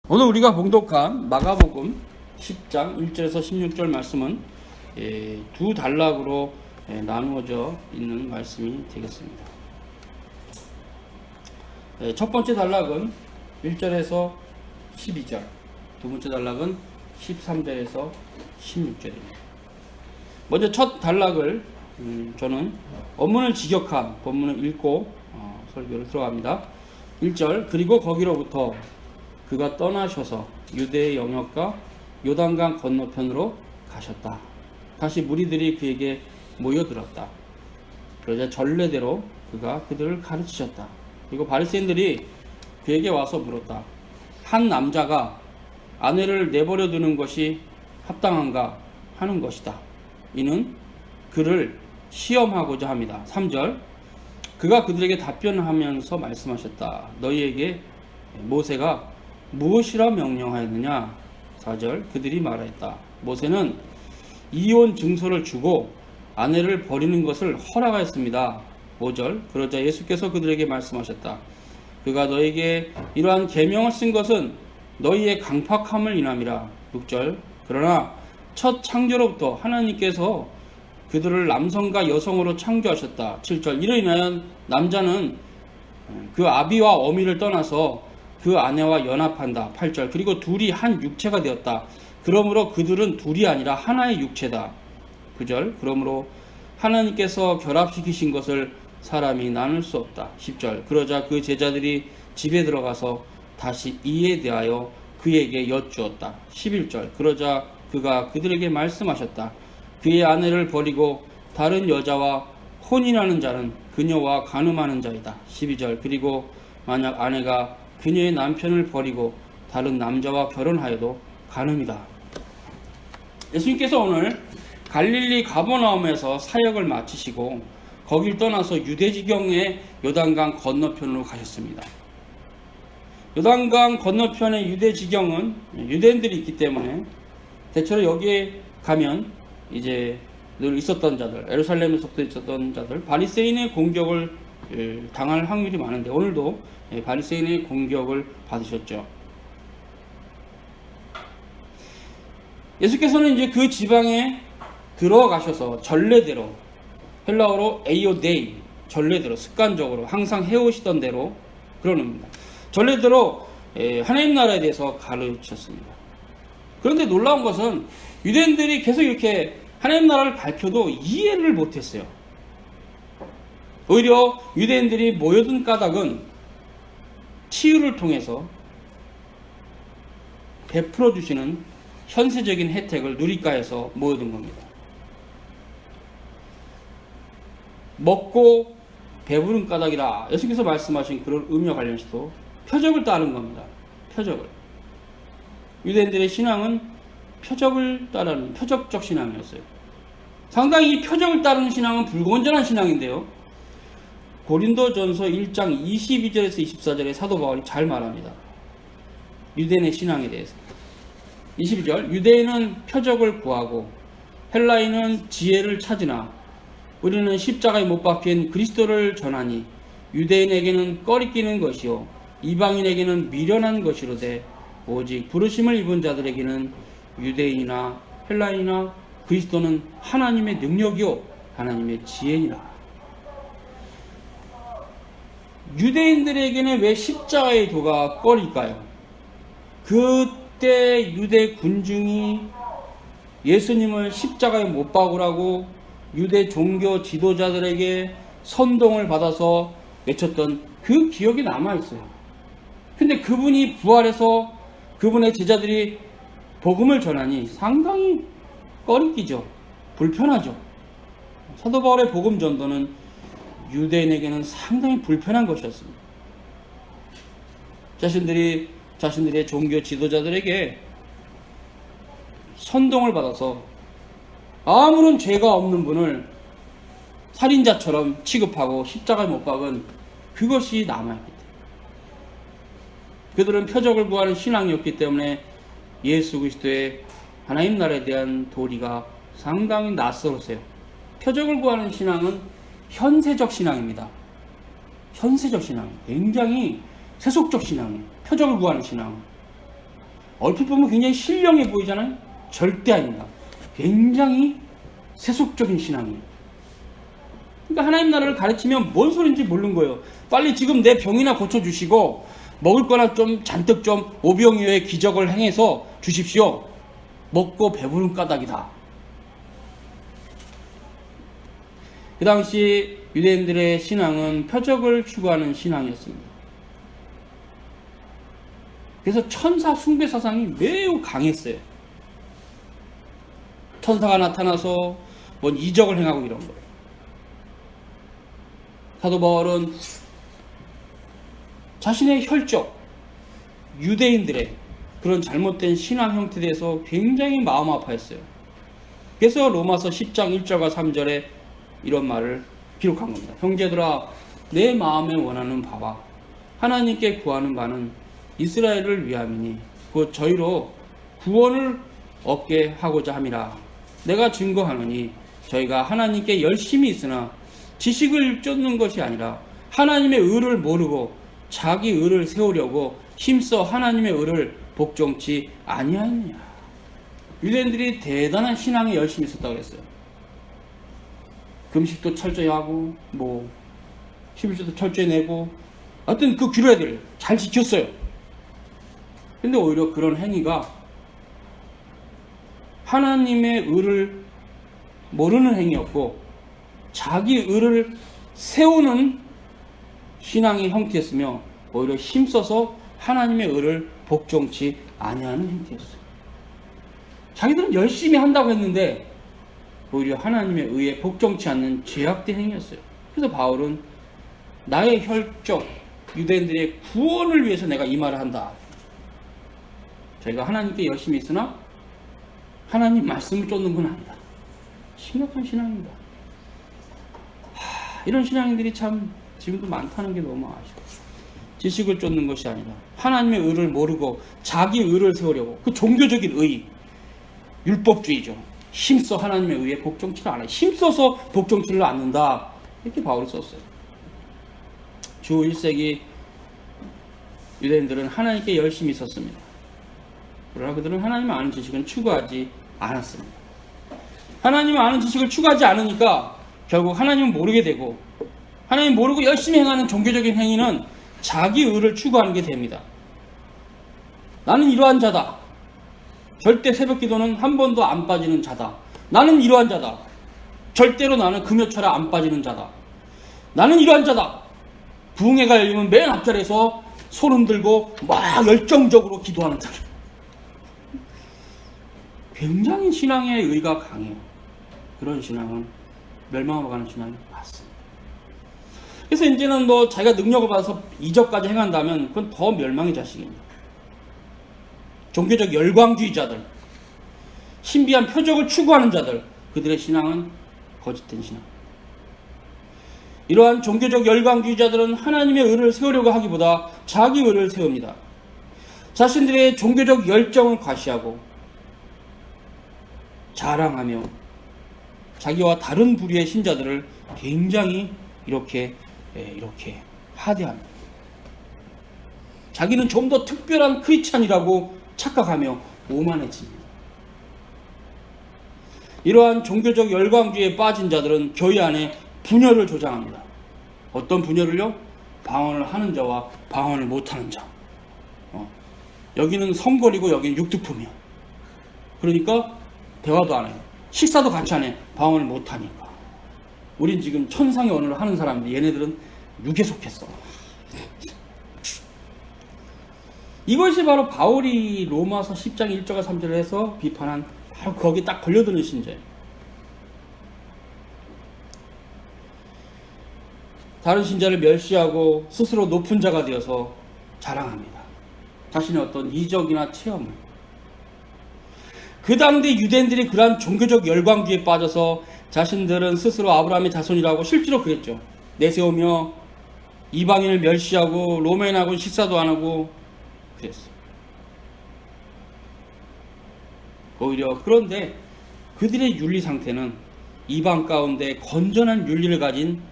오늘 우리가 봉독한 마가복음 10장 1절에서 16절 말씀은 두 단락으로 나누어져 있는 말씀이 되겠습니다. 첫 번째 단락은 1절에서 12절, 두 번째 단락은 13절에서 16절입니다. 먼저 첫 단락을 저는 원문을 직역한 본문을 읽고 설교를 들어갑니다. 1절, 그리고 거기로부터 그가 떠나셔서 유대의 영역과 요단강 건너편으로 가셨다. 다시 무리들이 그에게 모여들었다. 그러자 전례대로 그가 그들을 가르치셨다. 그리고 바리새인들이 그에게 와서 물었다. 한 남자가 아내를 내버려 두는 것이 합당한가 하는 것이다. 이는 그를 시험하고자 합니다. 3절, 그가 그들에게 답변하면서 말씀하셨다. 너희에게 모세가 무엇이라 명령하였느냐? 4절, 그들이 말하였다. 모세는 이혼 증서를 주고 아내를 버리는 것을 허락하였습니다. 5절, 그러자 예수께서 그들에게 말씀하셨다. 그가 너에게 이러한 계명을 쓴 것은 너희의 강팍함을 인함이라. 6절, 그러나 첫 창조로부터 하나님께서 그들을 남성과 여성으로 창조하셨다. 7절, 이로 인하여 남자는 그 아비와 어미를 떠나서 그 아내와 연합한다. 8절, 그리고 둘이 한 육체가 되었다. 그러므로 그들은 둘이 아니라 하나의 육체다. 9절, 그러므로 하나님께서 결합시키신 것을 사람이 나눌 수 없다. 10절, 그러자 그 제자들이 집에 들어가서 다시 이에 대하여 그에게 여쭈었다. 11절, 그러자 그가 그들에게 말씀하셨다. 그의 아내를 버리고 다른 여자와 혼인하는 자는 그녀와 간음하는 자이다. 12절, 그리고 만약 아내가 그녀의 남편을 버리고 다른 남자와 결혼하여도 간음이다. 예수님께서 오늘 갈릴리 가버나움에서 사역을 마치시고 거길 떠나서 유대지경의 요단강 건너편으로 가셨습니다. 요단강 건너편의 유대지경은 유대인들이 있기 때문에 대체로 여기에 가면 이제 늘 있었던 자들, 예루살렘에서부터 있었던 자들, 바리새인의 공격을 당할 확률이 많은데 오늘도 바리새인의 공격을 받으셨죠. 예수께서는 이제 그 지방에 들어가셔서 전례대로, 헬라어로 에이오데이, 전례대로 습관적으로 항상 해오시던 대로 그러는 겁니다. 전례대로 하나님 나라에 대해서 가르치셨습니다. 그런데 놀라운 것은 유대인들이 계속 이렇게 하나님 나라를 밝혀도 이해를 못했어요. 오히려 유대인들이 모여든 까닭은 치유를 통해서 베풀어 주시는 현세적인 혜택을 누릴까 해서 모여든 겁니다. 먹고 배부른 까닭이라 예수께서 말씀하신 그런 의미와 관련해서도 표적을 따르는 겁니다. 표적을. 유대인들의 신앙은 표적을 따르는 표적적 신앙이었어요. 상당히 이 표적을 따르는 신앙은 불건전한 신앙인데요. 고린도전서 1장 22절에서 24절에 사도 바울이 잘 말합니다. 유대인의 신앙에 대해서. 22절, 유대인은 표적을 구하고 헬라인은 지혜를 찾으나 우리는 십자가에 못 박힌 그리스도를 전하니 유대인에게는 꺼리끼는 것이요 이방인에게는 미련한 것이로되 오직 부르심을 입은 자들에게는 유대인이나 헬라인이나 그리스도는 하나님의 능력이요 하나님의 지혜니라. 유대인들에게는 왜 십자가의 도가 꺼릴까요? 그때 유대 군중이 예수님을 십자가에 못 박으라고 유대 종교 지도자들에게 선동을 받아서 외쳤던 그 기억이 남아있어요. 근데 그분이 부활해서 그분의 제자들이 복음을 전하니 상당히 꺼리끼죠. 불편하죠. 사도 바울의 복음 전도는 유대인에게는 상당히 불편한 것이었습니다. 자신들의 종교 지도자들에게 선동을 받아서 아무런 죄가 없는 분을 살인자처럼 취급하고 십자가에 못 박은 그것이 남아있기 때문에 그들은 표적을 구하는 신앙이었기 때문에 예수 그리스도의 하나님 나라에 대한 도리가 상당히 낯설었어요. 표적을 구하는 신앙은 현세적 신앙입니다. 현세적 신앙, 굉장히 세속적 신앙이에요. 표적을 구하는 신앙. 얼핏 보면 굉장히 신령해 보이잖아요. 절대 아닙니다. 굉장히 세속적인 신앙이에요. 그러니까 하나님 나라를 가르치면 뭔 소린지 모르는 거예요. 빨리 지금 내 병이나 고쳐주시고 먹을 거나 좀 잔뜩 좀 오병이어의 기적을 행해서 주십시오. 먹고 배부른 까닭이다. 그 당시 유대인들의 신앙은 표적을 추구하는 신앙이었습니다. 그래서 천사 숭배 사상이 매우 강했어요. 천사가 나타나서 뭔 이적을 행하고 이런 거예요. 사도 바울은 자신의 혈족, 유대인들의 그런 잘못된 신앙 형태에 대해서 굉장히 마음 아파했어요. 그래서 로마서 10장 1절과 3절에 이런 말을 기록한 겁니다. 형제들아, 내 마음에 원하는 바와 하나님께 구하는 바는 이스라엘을 위함이니 곧 저희로 구원을 얻게 하고자 함이라. 내가 증거하노니 저희가 하나님께 열심히 있으나 지식을 쫓는 것이 아니라 하나님의 의를 모르고 자기 의를 세우려고 힘써 하나님의 의를 복종치 아니하느냐. 유대인들이 대단한 신앙에 열심히 있었다고 그랬어요. 금식도 철저히 하고 11조도 철저히 내고 하여튼 그 규례들을 잘 지켰어요. 근데 오히려 그런 행위가 하나님의 의를 모르는 행위였고 자기 의를 세우는 신앙의 형태였으며 오히려 힘써서 하나님의 의를 복종치 아니하는 형태였어요. 자기들은 열심히 한다고 했는데 오히려 하나님의 의에 복종치 않는 죄악된 행위였어요. 그래서 바울은 나의 혈족 유대인들의 구원을 위해서 내가 이 말을 한다. 저희가 하나님께 열심히 있으나 하나님 말씀을 쫓는 건 아니다. 심각한 신앙입니다. 이런 신앙인들이 참 지금도 많다는 게 너무 아쉬워요. 지식을 쫓는 것이 아니라 하나님의 의를 모르고 자기 의를 세우려고 그 종교적인 의, 율법주의죠. 힘써 하나님의 의에 복종치를 않아요. 힘써서 복종치를 않는다. 이렇게 바울이 썼어요. 주 1세기 유대인들은 하나님께 열심히 있었습니다. 그러나 그들은 하나님을 아는 지식은 추구하지 않았습니다. 하나님을 아는 지식을 추구하지 않으니까 결국 하나님을 모르게 되고 하나님 모르고 열심히 행하는 종교적인 행위는 자기 의를 추구하는 게 됩니다. 나는 이러한 자다. 절대 새벽 기도는 한 번도 안 빠지는 자다. 나는 이러한 자다. 절대로 나는 금요철에 안 빠지는 자다. 나는 이러한 자다. 부흥회가 열리면 맨 앞자리에서 손 흔들고 막 열정적으로 기도하는 자다. 굉장히 신앙의 의가 강해요. 그런 신앙은 멸망으로 가는 신앙이 맞습니다. 그래서 이제는 자기가 능력을 받아서 이적까지 행한다면 그건 더 멸망의 자식입니다. 종교적 열광주의자들, 신비한 표적을 추구하는 자들, 그들의 신앙은 거짓된 신앙. 이러한 종교적 열광주의자들은 하나님의 의를 세우려고 하기보다 자기 의를 세웁니다. 자신들의 종교적 열정을 과시하고 자랑하며 자기와 다른 부류의 신자들을 굉장히 이렇게 하대합니다. 자기는 좀 더 특별한 크리스찬이라고 착각하며 오만해집니다. 이러한 종교적 열광주의에 빠진 자들은 교회 안에 분열을 조장합니다. 어떤 분열을요? 방언을 하는 자와 방언을 못하는 자. 여기는 성걸이고 여기는 육두품이야. 그러니까 대화도 안 해요. 식사도 같이 안 해. 방언을 못하니까. 우린 지금 천상의 언어를 하는 사람인데 얘네들은 육에 속했어. 이것이 바로 바울이 로마서 10장 1절과 3절을 해서 비판한 바로 거기 딱 걸려드는 신자예요. 다른 신자를 멸시하고 스스로 높은 자가 되어서 자랑합니다. 자신의 어떤 이적이나 체험을. 그 당대 유대인들이 그러한 종교적 열광주의에 빠져서 자신들은 스스로 아브라함의 자손이라고 실제로 그랬죠. 내세우며 이방인을 멸시하고 로마인하고 식사도 안 하고 그랬어요. 오히려 그런데 그들의 윤리 상태는 이방 가운데 건전한 윤리를 가진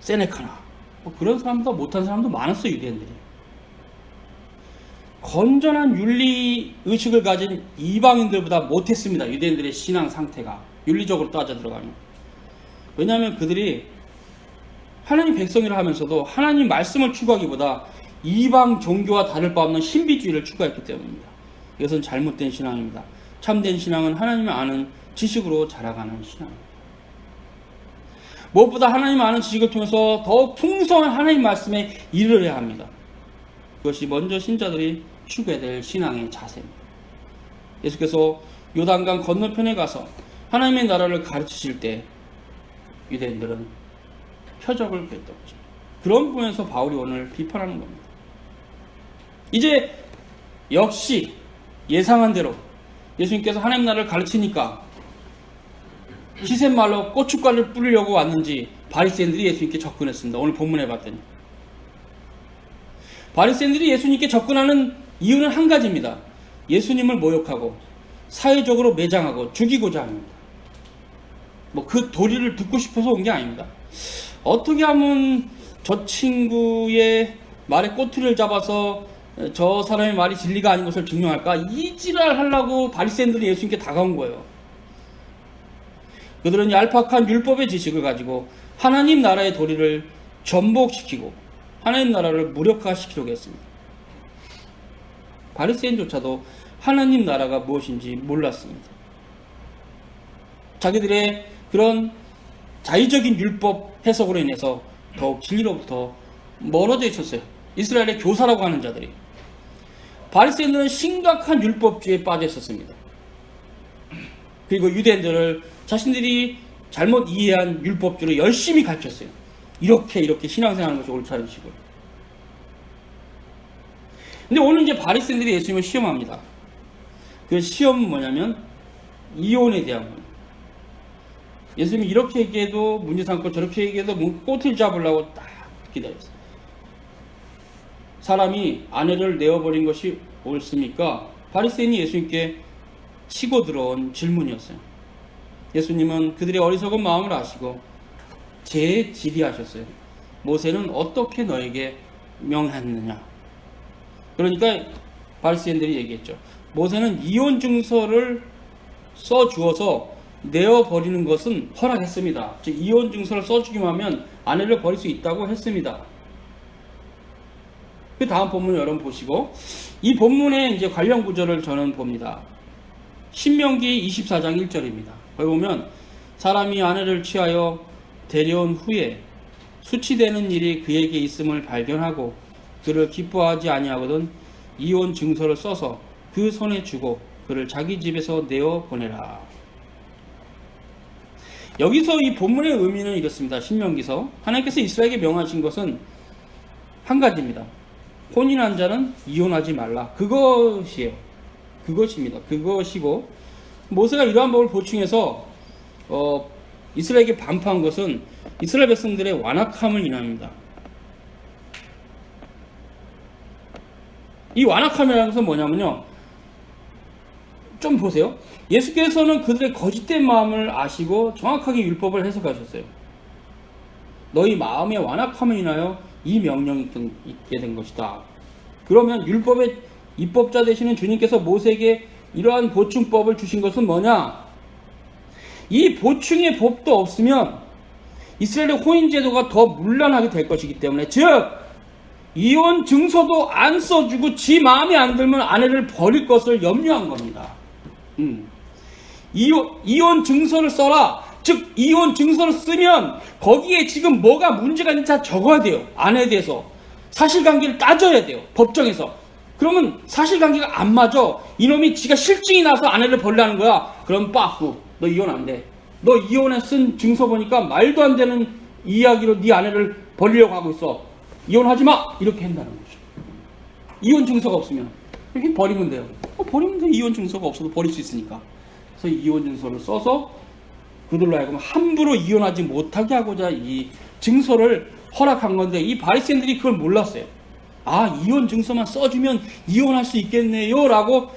세네카나 그런 사람도 못한 사람도 많았어요. 유대인들이 건전한 윤리 의식을 가진 이방인들보다 못했습니다. 유대인들의 신앙 상태가 윤리적으로 따져 들어가면. 왜냐하면 그들이 하나님 백성이라 하면서도 하나님 말씀을 추구하기보다 이방 종교와 다를 바 없는 신비주의를 추구했기 때문입니다. 이것은 잘못된 신앙입니다. 참된 신앙은 하나님을 아는 지식으로 자라가는 신앙입니다. 무엇보다 하나님 아는 지식을 통해서 더욱 풍성한 하나님 말씀에 이르러야 합니다. 그것이 먼저 신자들이 추구해야 될 신앙의 자세입니다. 예수께서 요단강 건너편에 가서 하나님의 나라를 가르치실 때 유대인들은 표적을 구했던 것입니다. 그런 부분에서 바울이 오늘 비판하는 겁니다. 이제 역시 예상한 대로 예수님께서 하나님 나라를 가르치니까 시샘말로 고춧가루를 뿌리려고 왔는지 바리새인들이 예수님께 접근했습니다. 오늘 본문에 봤더니 바리새인들이 예수님께 접근하는 이유는 한 가지입니다. 예수님을 모욕하고 사회적으로 매장하고 죽이고자 합니다. 그 도리를 듣고 싶어서 온 게 아닙니다. 어떻게 하면 저 친구의 말에 꼬투리를 잡아서 저 사람의 말이 진리가 아닌 것을 증명할까? 이 지랄 하려고 바리새인들이 예수님께 다가온 거예요. 그들은 얄팍한 율법의 지식을 가지고 하나님 나라의 도리를 전복시키고 하나님 나라를 무력화시키려고 했습니다. 바리새인조차도 하나님 나라가 무엇인지 몰랐습니다. 자기들의 그런 자의적인 율법 해석으로 인해서 더욱 진리로부터 멀어져 있었어요. 이스라엘의 교사라고 하는 자들이. 바리새인들은 심각한 율법주의에 빠져 있었습니다. 그리고 유대인들을 자신들이 잘못 이해한 율법주의로 열심히 가르쳤어요. 이렇게 신앙생활하는 것이 옳다는 식으로. 근데 오늘 이제 바리새인들이 예수님을 시험합니다. 그 시험은 뭐냐면 이혼에 대한 거예요. 예수님이 이렇게 얘기해도 문제 삼고 저렇게 얘기해도 꼬투리 잡으려고 딱 기다렸어요. 사람이 아내를 내어버린 것이 옳습니까? 바리새인이 예수님께 치고 들어온 질문이었어요. 예수님은 그들의 어리석은 마음을 아시고 재질의하셨어요. 모세는 어떻게 너에게 명했느냐? 그러니까 바리새인들이 얘기했죠. 모세는 이혼 증서를 써주어서 내어버리는 것은 허락했습니다. 즉 이혼 증서를 써주기만 하면 아내를 버릴 수 있다고 했습니다. 그 다음 본문을 여러분 보시고 이 본문의 이제 관련 구절을 저는 봅니다. 신명기 24장 1절입니다. 거기 보면 사람이 아내를 취하여 데려온 후에 수치되는 일이 그에게 있음을 발견하고 그를 기뻐하지 아니하거든 이혼 증서를 써서 그 손에 주고 그를 자기 집에서 내어 보내라. 여기서 이 본문의 의미는 이렇습니다. 신명기서 하나님께서 이스라엘에게 명하신 것은 한 가지입니다. 혼인한 자는 이혼하지 말라. 그것이에요. 그것입니다. 그것이고 모세가 이러한 법을 보충해서 이스라엘에게 반포한 것은 이스라엘 백성들의 완악함을 인합니다. 이 완악함이라는 것은 뭐냐면요. 좀 보세요. 예수께서는 그들의 거짓된 마음을 아시고 정확하게 율법을 해석하셨어요. 너희 마음의 완악함을 인하여 이 명령이 있게 된 것이다. 그러면 율법의 입법자 되시는 주님께서 모세에게 이러한 보충법을 주신 것은 뭐냐? 이 보충의 법도 없으면 이스라엘의 혼인제도가 더 문란하게 될 것이기 때문에, 즉 이혼 증서도 안 써주고 지 마음에 안 들면 아내를 버릴 것을 염려한 겁니다. 이혼 증서를 써라. 즉 이혼 증서를 쓰면 거기에 지금 뭐가 문제가 있는지 다 적어야 돼요. 아내에 대해서 사실관계를 따져야 돼요. 법정에서. 그러면 사실관계가 안 맞아. 이놈이 지가 실증이 나서 아내를 버리려는 거야. 그럼 빠꾸 너 이혼 안 돼. 너 이혼에 쓴 증서 보니까 말도 안 되는 이야기로 네 아내를 버리려고 하고 있어. 이혼하지 마. 이렇게 한다는 거죠. 이혼 증서가 없으면 이렇게 버리면 돼요. 버리면 돼. 이혼 증서가 없어도 버릴 수 있으니까. 그래서 이혼 증서를 써서 그들로 하여금 함부로 이혼하지 못하게 하고자 이 증서를 허락한 건데, 이 바리새인들이 그걸 몰랐어요. 아, 이혼 증서만 써주면 이혼할 수 있겠네요 라고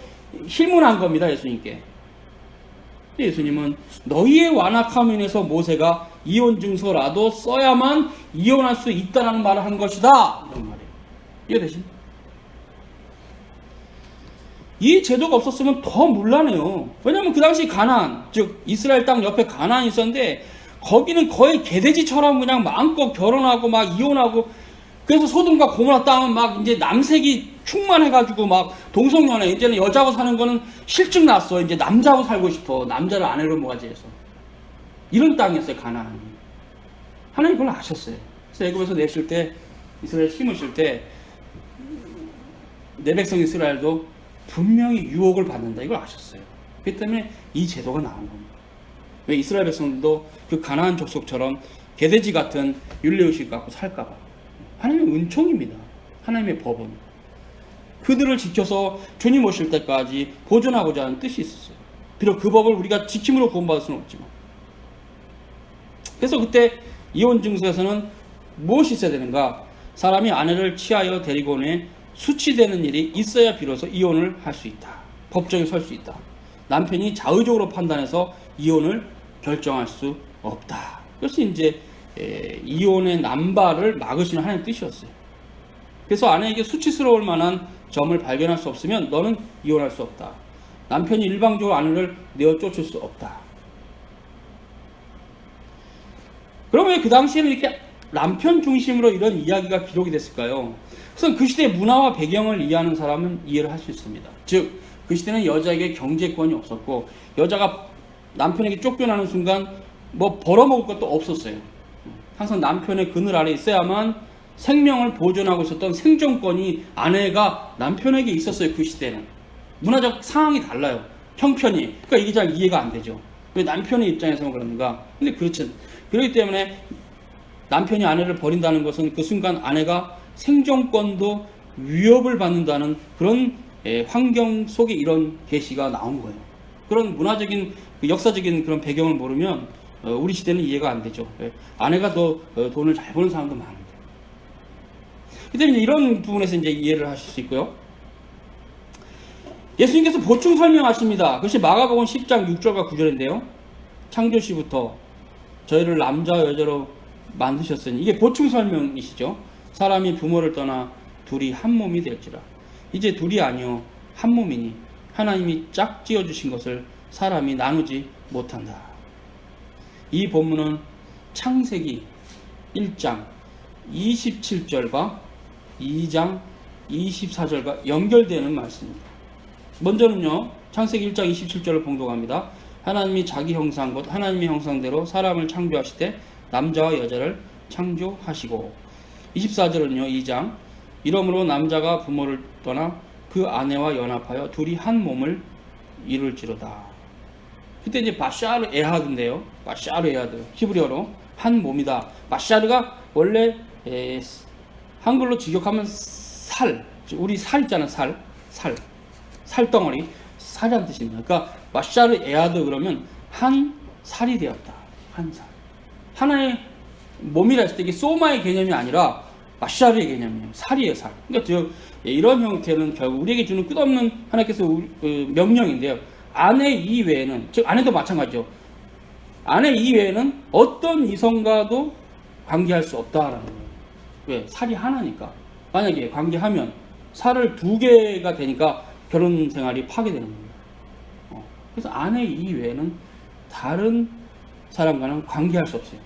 힐문한 겁니다. 예수님께. 예수님은 너희의 완악함으로 인해서 모세가 이혼 증서라도 써야만 이혼할 수 있다는 말을 한 것이다, 이런 말이에요. 이해되십니까? 이 제도가 없었으면 더 문란해요. 왜냐하면 그 당시 가나안, 즉 이스라엘 땅 옆에 가나안이 있었는데 거기는 거의 개돼지처럼 그냥 마음껏 결혼하고 막 이혼하고, 그래서 소돔과 고모라 땅은 막 이제 남색이 충만해가지고 막 동성연애, 이제는 여자하고 사는 거는 실증 났어. 이제 남자하고 살고 싶어. 남자를 아내로 모아지해서. 이런 땅이었어요, 가나안이. 하나님 그걸 아셨어요. 그래서 애굽에서 내실 때, 이스라엘 심으실 때 내 백성 이스라엘도 분명히 유혹을 받는다, 이걸 아셨어요. 그렇기 때문에 이 제도가 나온 겁니다. 왜 이스라엘 백성들도 그 가나안 족속처럼 개돼지 같은 율례의식 갖고 살까봐. 하나님의 은총입니다. 하나님의 법은 그들을 지켜서 주님 오실 때까지 보존하고자 하는 뜻이 있었어요. 비록 그 법을 우리가 지킴으로 구원받을 수는 없지만. 그래서 그때 이혼 증서에서는 무엇이 있어야 되는가? 사람이 아내를 취하여 데리고 오내 수치되는 일이 있어야 비로소 이혼을 할 수 있다. 법정에 설 수 있다. 남편이 자의적으로 판단해서 이혼을 결정할 수 없다. 그것이 이제 이혼의 남발을 막으시는 하나님의 뜻이었어요. 그래서 아내에게 수치스러울 만한 점을 발견할 수 없으면 너는 이혼할 수 없다. 남편이 일방적으로 아내를 내어 쫓을 수 없다. 그러면 왜 그 당시에는 이렇게 남편 중심으로 이런 이야기가 기록이 됐을까요? 그래서 그 시대의 문화와 배경을 이해하는 사람은 이해를 할 수 있습니다. 즉, 그 시대는 여자에게 경제권이 없었고, 여자가 남편에게 쫓겨나는 순간 뭐 벌어먹을 것도 없었어요. 항상 남편의 그늘 아래 있어야만 생명을 보존하고 있었던 생존권이 아내가 남편에게 있었어요. 그 시대는. 문화적 상황이 달라요. 형편이. 그러니까 이게 잘 이해가 안 되죠. 왜 남편의 입장에서만 그러는가? 근데 그렇지. 그렇기 때문에 남편이 아내를 버린다는 것은 그 순간 아내가 생존권도 위협을 받는다는 그런 환경 속에 이런 계시가 나온 거예요. 그런 문화적인, 역사적인 그런 배경을 모르면 우리 시대는 이해가 안 되죠. 아내가 더 돈을 잘 버는 사람도 많은데. 그때 이런 부분에서 이제 이해를 하실 수 있고요. 예수님께서 보충 설명하십니다. 그것이 마가복음 10장 6절과 9절인데요. 창조시부터 저희를 남자와 여자로 만드셨으니, 이게 보충 설명이시죠. 사람이 부모를 떠나 둘이 한 몸이 될지라. 이제 둘이 아니요 한 몸이니 하나님이 짝 지어주신 것을 사람이 나누지 못한다. 이 본문은 창세기 1장 27절과 2장 24절과 연결되는 말씀입니다. 먼저는요, 창세기 1장 27절을 봉독합니다. 하나님이 자기 형상 곧 하나님의 형상대로 사람을 창조하시되 남자와 여자를 창조하시고, 24절은요 2장, 이러므로 남자가 부모를 떠나 그 아내와 연합하여 둘이 한 몸을 이룰지로다. 그때 이제 바샤르 에하드인데요. 바샤르 에하드, 히브리어로 한 몸이다. 바샤르가 원래 한글로 직역하면 살, 우리 살 있잖아요. 살덩어리, 살이라는 뜻입니다. 그러니까 바샤르 에하드 그러면 한 살이 되었다. 한 살. 하나의 몸이라 했을 때 이게 소마의 개념이 아니라 바샤르의 개념이에요. 살이에요, 살. 그러니까 이런 형태는 결국 우리에게 주는 끝없는 하나님께서 명령인데요. 아내 이외에는, 즉 아내도 마찬가지죠. 아내 이외에는 어떤 이성과도 관계할 수 없다라는 거예요. 왜? 살이 하나니까. 만약에 관계하면 살을 두 개가 되니까 결혼 생활이 파괴되는 거예요. 그래서 아내 이외에는 다른 사람과는 관계할 수 없어요.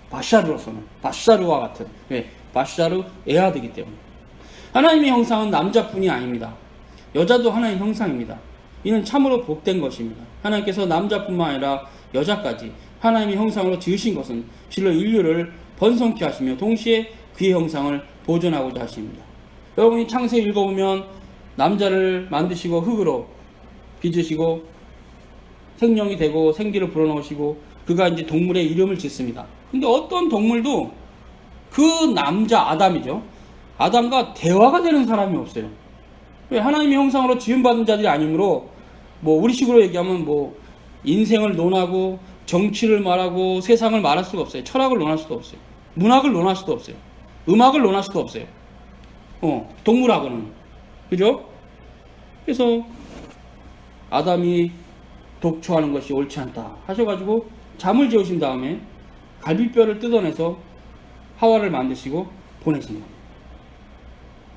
바샤르로서는, 바샤르와 같은, 왜? 바샤르 에하드이기 때문에. 하나님의 형상은 남자뿐이 아닙니다. 여자도 하나님의 형상입니다. 이는 참으로 복된 것입니다. 하나님께서 남자뿐만 아니라 여자까지 하나님의 형상으로 지으신 것은 실로 인류를 번성케 하시며 동시에 그의 형상을 보존하고자 하십니다. 여러분이 창세기 읽어보면 남자를 만드시고 흙으로 빚으시고 생명이 되고 생기를 불어넣으시고 그가 이제 동물의 이름을 짓습니다. 근데 어떤 동물도 그 남자 아담이죠. 아담과 대화가 되는 사람이 없어요. 왜? 하나님의 형상으로 지음받은 자들이 아니므로, 뭐 우리식으로 얘기하면 뭐 인생을 논하고 정치를 말하고 세상을 말할 수가 없어요. 철학을 논할 수도 없어요. 문학을 논할 수도 없어요. 음악을 논할 수도 없어요. 동물하고는. 그죠? 그래서 아담이 독초하는 것이 옳지 않다 하셔가지고 잠을 재우신 다음에 갈비뼈를 뜯어내서 하와를 만드시고 보내신 겁니다.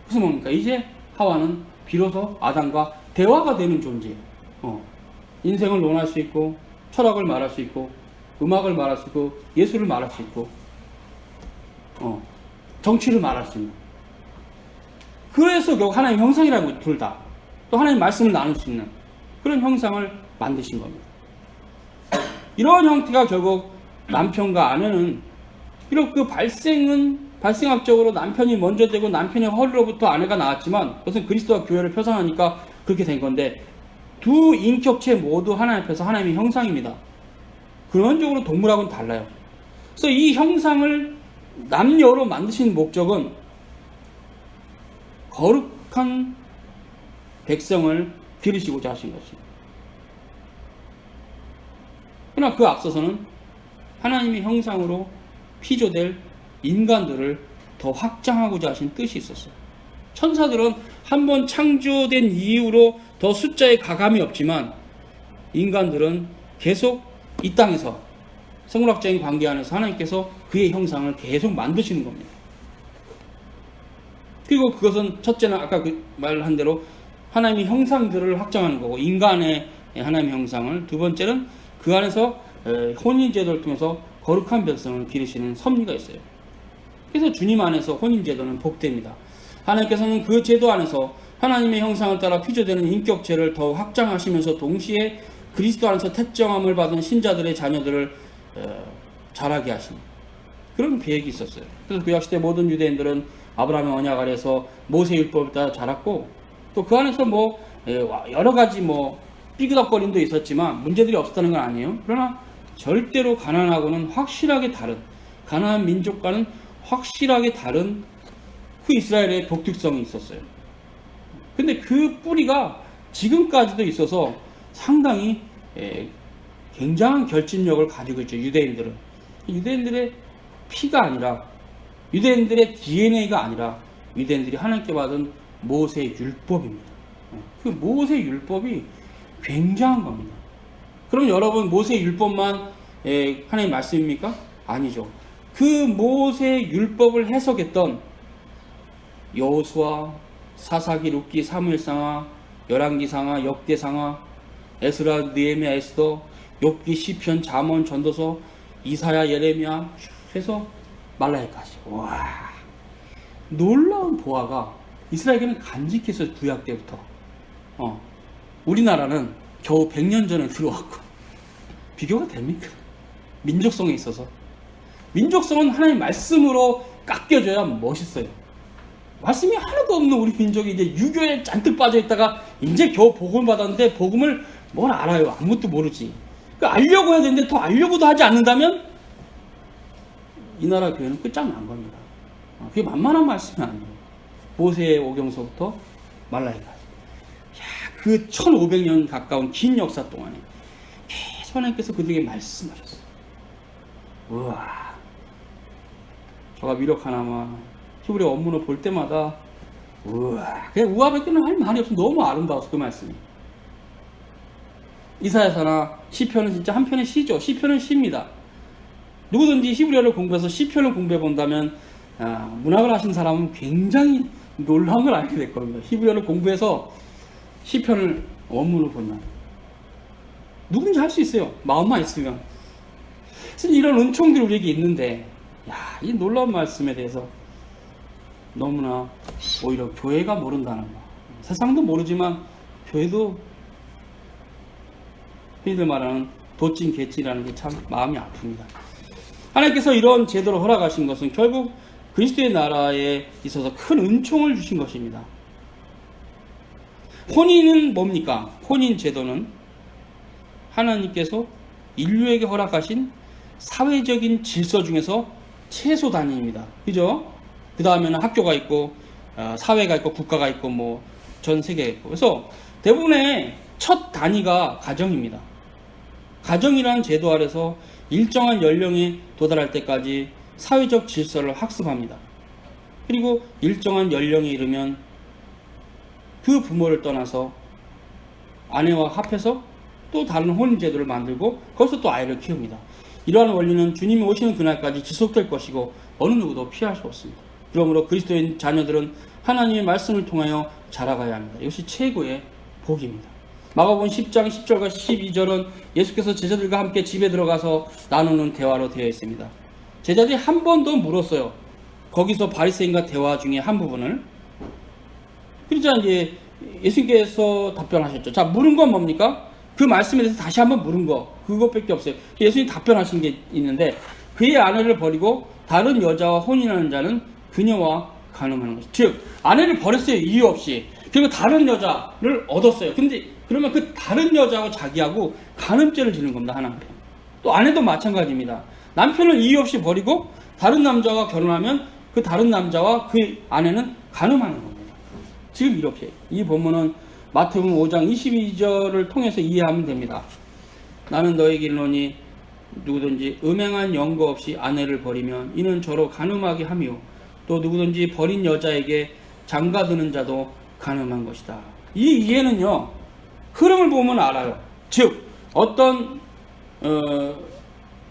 그래서 뭡니까? 이제 하와는 비로소 아담과 대화가 되는 존재예요. 인생을 논할 수 있고, 철학을 말할 수 있고, 음악을 말할 수 있고, 예술을 말할 수 있고, 정치를 말할 수 있는. 그래서 결국 하나님의 형상이라는 거죠, 둘 다. 또 하나님 말씀을 나눌 수 있는 그런 형상을 만드신 겁니다. 이런 형태가 결국 남편과 아내는, 비록 그 발생학적으로 남편이 먼저 되고 남편의 허리로부터 아내가 나왔지만, 그것은 그리스도와 교회를 표상하니까 그렇게 된 건데, 두 인격체 모두 하나님 앞에서 하나님의 형상입니다. 근원적으로 동물하고는 달라요. 그래서 이 형상을 남녀로 만드신 목적은 거룩한 백성을 기르시고자 하신 것입니다. 그러나 그 앞서서는 하나님의 형상으로 피조될 인간들을 더 확장하고자 하신 뜻이 있었어요. 천사들은 한번 창조된 이후로 더 숫자에 가감이 없지만, 인간들은 계속 이 땅에서 생물학적인 관계 안에서 하나님께서 그의 형상을 계속 만드시는 겁니다. 그리고 그것은 첫째는 아까 말한 대로 하나님의 형상들을 확장하는 거고, 인간의 하나님의 형상을, 두 번째는 그 안에서 혼인제도를 통해서 거룩한 백성을 기르시는 섭리가 있어요. 그래서 주님 안에서 혼인제도는 복됩니다. 하나님께서는 그 제도 안에서 하나님의 형상을 따라 피조되는 인격체를 더 확장하시면서 동시에 그리스도 안에서 택정함을 받은 신자들의 자녀들을 자라게 하십니다. 그런 계획이 있었어요. 그래서 구약시대 모든 유대인들은 아브라함의 언약 아래에서 모세율법을 따라 자랐고, 또 그 안에서 여러 가지 삐그덕거림도 있었지만 문제들이 없었다는 건 아니에요. 그러나 절대로 가나안하고는 확실하게 다른, 가나안 민족과는 확실하게 다른 그 이스라엘의 독특성이 있었어요. 근데 그 뿌리가 지금까지도 있어서 상당히 굉장한 결집력을 가지고 있죠. 유대인들은. 유대인들의 피가 아니라, 유대인들의 DNA가 아니라 유대인들이 하나님께 받은 모세의 율법입니다. 그 모세의 율법이 굉장한 겁니다. 그럼 여러분, 모세의 율법만 하나님의 말씀입니까? 아니죠. 그 모세의 율법을 해석했던 여호수아, 사사기, 룻기, 사무엘상하, 열왕기상하, 역대상하, 에스라, 느헤미야, 에스더, 욥기, 시편, 잠언, 전도서, 이사야, 예레미야 해서 말라기까지. 와, 놀라운 보화가 이스라엘에게는 간직해서 구약 때부터. 우리나라는 겨우 100년 전에 들어왔고, 비교가 됩니까? 민족성에 있어서. 민족성은 하나님의 말씀으로 깎여줘야 멋있어요. 말씀이 하나도 없는 우리 민족이 이제 유교에 잔뜩 빠져있다가 이제 겨우 복음을 받았는데, 복음을 뭘 알아요? 아무것도 모르지. 알려고 해야 되는데 더 알려고도 하지 않는다면 이 나라 교회는 끝장난 겁니다. 그게 만만한 말씀이 아니에요. 모세의 오경서부터 말라기까지. 그 1500년 가까운 긴 역사 동안에 계속 하나님께서 그들에게 말씀하셨어요. 우와, 저가 미력 하나만 히브리 원문을 볼 때마다 우와, 그냥 우화밖에는 할 말이 없어. 너무 아름다워서 그 말씀이. 이사야서나 시편은 진짜 한편의 시죠. 시편은 시입니다. 누구든지 히브리어를 공부해서 시편을 공부해 본다면 문학을 하신 사람은 굉장히 놀라운 걸 알게 될 겁니다. 히브리어를 공부해서 시편을 원문으로 본다. 누구든지 할 수 있어요. 마음만 있으면. 그래서 이런 은총들이 우리에게 있는데, 이 놀라운 말씀에 대해서 너무나 오히려 교회가 모른다는 거. 세상도 모르지만 교회도 흔히들 말하는 도찐 개찐이라는 게 참 마음이 아픕니다. 하나님께서 이런 제도를 허락하신 것은 결국 그리스도의 나라에 있어서 큰 은총을 주신 것입니다. 혼인은 뭡니까? 혼인 제도는 하나님께서 인류에게 허락하신 사회적인 질서 중에서 최소 단위입니다. 그죠? 그 다음에는 학교가 있고, 사회가 있고, 국가가 있고, 전 세계가 있고. 그래서 대부분의 첫 단위가 가정입니다. 가정이라는 제도 아래서 일정한 연령에 도달할 때까지 사회적 질서를 학습합니다. 그리고 일정한 연령에 이르면 그 부모를 떠나서 아내와 합해서 또 다른 혼인제도를 만들고 거기서 또 아이를 키웁니다. 이러한 원리는 주님이 오시는 그날까지 지속될 것이고 어느 누구도 피할 수 없습니다. 그러므로 그리스도인 자녀들은 하나님의 말씀을 통하여 자라가야 합니다. 이것이 최고의 복입니다. 마가복음 10장 10절과 12절은 예수께서 제자들과 함께 집에 들어가서 나누는 대화로 되어 있습니다. 제자들이 한 번 더 물었어요. 거기서 바리새인과 대화 중에 한 부분을. 그러자 이제 예수님께서 답변하셨죠. 자, 물은 건 뭡니까? 그 말씀에 대해서 다시 한번 물은 거, 그것밖에 없어요. 예수님이 답변하신 게 있는데, 그의 아내를 버리고 다른 여자와 혼인하는 자는 그녀와 간음하는 것이죠. 즉, 아내를 버렸어요. 이유 없이. 그리고 다른 여자를 얻었어요. 근데 그러면 그 다른 여자하고 자기하고 간음죄를 지는 겁니다. 하나님. 또 아내도 마찬가지입니다. 남편을 이유 없이 버리고 다른 남자와 결혼하면 그 다른 남자와 그 아내는 간음하는 겁니다. 지금 이렇게 이 본문은 마태복음 5장 22절을 통해서 이해하면 됩니다. 나는 너에게 이르노니 누구든지 음행한 연고 없이 아내를 버리면 이는 저로 간음하게 하며 또 누구든지 버린 여자에게 장가드는 자도 간음한 것이다. 이 이해는요, 흐름을 보면 알아요. 즉 어떤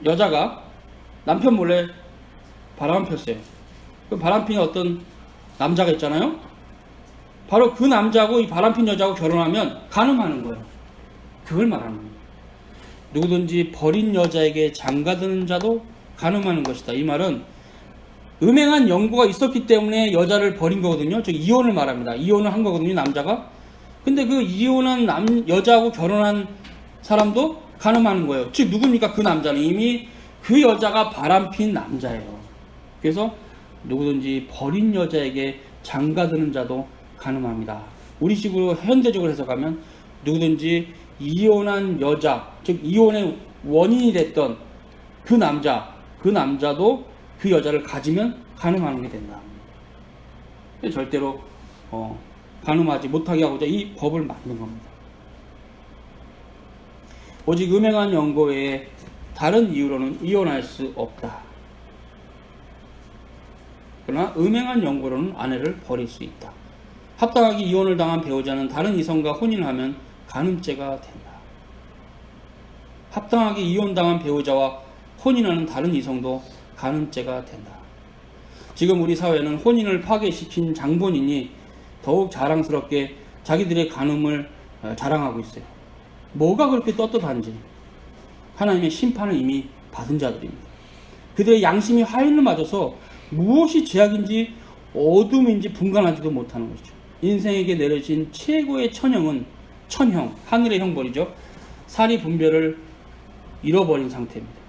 여자가 남편 몰래 바람을 폈어요. 그 바람핀 어떤 남자가 있잖아요. 바로 그 남자하고 이 바람핀 여자하고 결혼하면 간음하는 거예요. 그걸 말하는 거예요. 누구든지 버린 여자에게 장가드는 자도 간음하는 것이다. 이 말은 음행한 연고가 있었기 때문에 여자를 버린 거거든요. 즉 이혼을 말합니다. 이혼을 한 거거든요, 남자가. 근데 그 이혼한 여자하고 결혼한 사람도 간음하는 거예요. 즉 누굽니까? 그 남자는 이미 그 여자가 바람핀 남자예요. 그래서 누구든지 버린 여자에게 장가드는 자도 간음합니다. 우리식으로 현대적으로 해석하면 누구든지 이혼한 여자, 즉 이혼의 원인이 됐던 그 남자도 그 여자를 가지면 간음하는 게 된다. 절대로 간음하지 못하게 하고자 이 법을 만든 겁니다. 오직 음행한 연고 외에 다른 이유로는 이혼할 수 없다. 그러나 음행한 연고로는 아내를 버릴 수 있다. 합당하게 이혼을 당한 배우자는 다른 이성과 혼인을 하면 간음죄가 된다. 합당하게 이혼당한 배우자와 혼인하는 다른 이성도 간음죄가 된다. 지금 우리 사회는 혼인을 파괴시킨 장본인이 더욱 자랑스럽게 자기들의 간음을 자랑하고 있어요. 뭐가 그렇게 떳떳한지. 하나님의 심판을 이미 받은 자들입니다. 그들의 양심이 화인을 맞아서 무엇이 죄악인지 어둠인지 분간하지도 못하는 것이죠. 인생에게 내려진 최고의 천형은 천형, 하늘의 형벌이죠. 사리 분별을 잃어버린 상태입니다.